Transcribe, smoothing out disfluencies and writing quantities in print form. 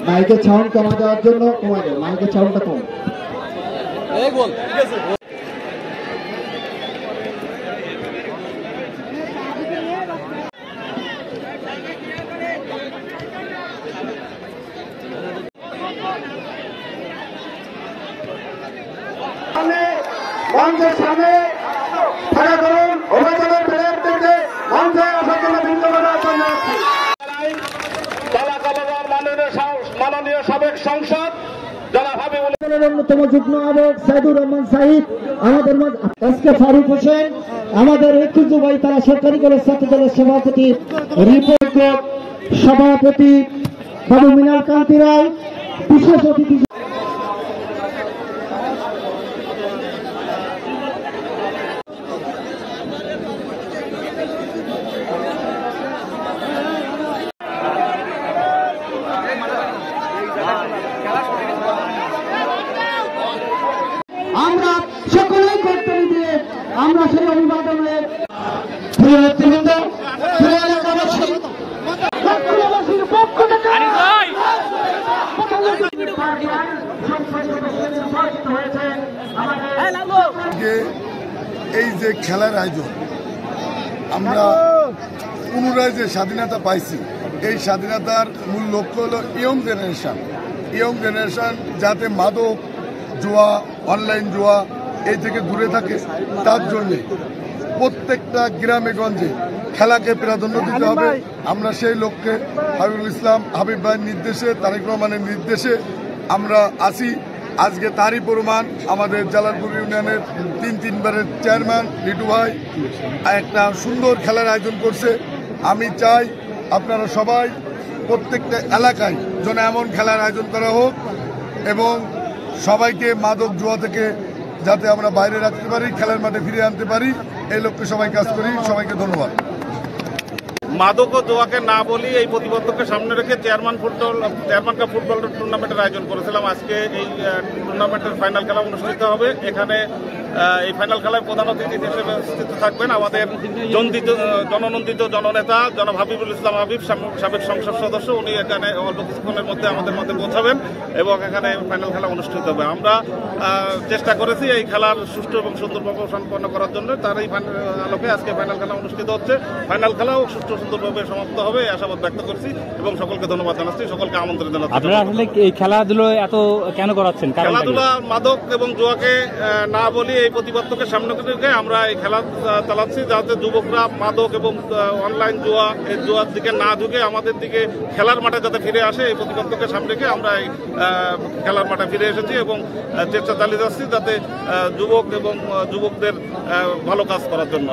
মাইকের সাউন্ড কমা দেওয়ার জন্য কমা দেয়, মাইকের সাউন্ডটা কম। মঞ্চের সামনে থাকা করুন অভিযানের প্লেয়ারদেরকে মঞ্চে আসার জন্য ধন্যবাদ জানাচ্ছি। মাননীয় সাবেক সংসদ অন্যতম যুগ্ম আহ্বায়ক সাইদুর রহমান সাহিদ, আমাদের এসকে ফারুক হোসেন, আমাদের ঐতিহ্যবাহী তারা সরকারি কলেজ ছাত্র দলের সভাপতি সভাপতি বাবু মৃণাল কান্তি রায়, বিশেষ অতিথি আমরা সকলেই কর্তব্য দিয়ে আমরা সেই অভিবাদনের এই যে খেলার আয়োজন, আমরা পুনরায় যে স্বাধীনতা পাইছি, এই স্বাধীনতার মূল লক্ষ্য হল ইয়ং জেনারেশন যাতে মাদক, জুয়া, অনলাইন জুয়া এই থেকে দূরে থাকে। তার জন্যে প্রত্যেকটা গ্রামে গঞ্জে খেলাকে প্রাধান্য দিতে হবে। আমরা সেই লক্ষ্যে হাবিবুল ইসলাম হাবিব ভাইয়ের নির্দেশে, তারেক রহমানের নির্দেশে আমরা আসি। আজকে তারই প্রমাণ আমাদের জালালপুর ইউনিয়নের তিনবারের চেয়ারম্যান লিটু ভাই একটা সুন্দর খেলার আয়োজন করছে। আমি চাই আপনারা সবাই প্রত্যেকটা এলাকায় যেন এমন খেলার আয়োজন করা হোক এবং সবাইকে মাদক জুয়া থেকে যাতে আমরা বাইরে রাখতে পারি, খেলার মাঠে ফিরে আনতে পারি, এই লক্ষ্যে সবাই কাজ করি। সবাইকে ধন্যবাদ। মাদক ও জোয়াকে না বলি এই প্রতিবদ্ধকে সামনে রেখে চেয়ারম্যান কাপ ফুটবল টুর্নামেন্টের আয়োজন করেছিলাম। আজকে এই টুর্নামেন্টের ফাইনাল খেলা অনুষ্ঠিত হবে। এখানে এই ফাইনাল খেলায় প্রধান অতিথি হিসেবে উপস্থিত থাকবেন আমাদের জননন্দিত জননেতা জনাব হাবিবুল ইসলাম হাবিব, সাবেক সংসদ সদস্য। উনি এখানে অল্প কিছুক্ষণের মধ্যে আমাদের মধ্যে পৌঁছাবেন এবং এখানে ফাইনাল খেলা অনুষ্ঠিত হবে। আমরা চেষ্টা করেছি এই খেলার সুষ্ঠু এবং সুন্দরভাবে সম্পন্ন করার জন্য। তার এই আলোকে আজকে ফাইনাল খেলা অনুষ্ঠিত হচ্ছে। ফাইনাল খেলাও সুষ্ঠু সুন্দরভাবে সমাপ্ত হবে এই আশাবাদ ব্যক্ত করছি এবং সকলকে ধন্যবাদ জানাচ্ছি, সকলকে আমন্ত্রণ জানাচ্ছি। আপনারা আসলে এই খেলাধুলো এত কেন করাচ্ছেন? খেলাধুলা, মাদক এবং জুয়াকে না বলি এই প্রতিবদ্ধকে সামনে রেখে আমরা এই খেলা চালাচ্ছি, যাতে যুবকরা মাদক এবং অনলাইন জুয়া এই জুয়ার দিকে না ঢুকে আমাদের দিকে খেলার মাঠে যাতে ফিরে আসে এই প্রতিবদ্ধকে সামনে রেখে আমরা এই খেলার মাঠে ফিরে এসেছি এবং চেষ্টা চালিয়ে যাচ্ছি যাতে যুবক এবং যুবকদের ভালো কাজ করার জন্য।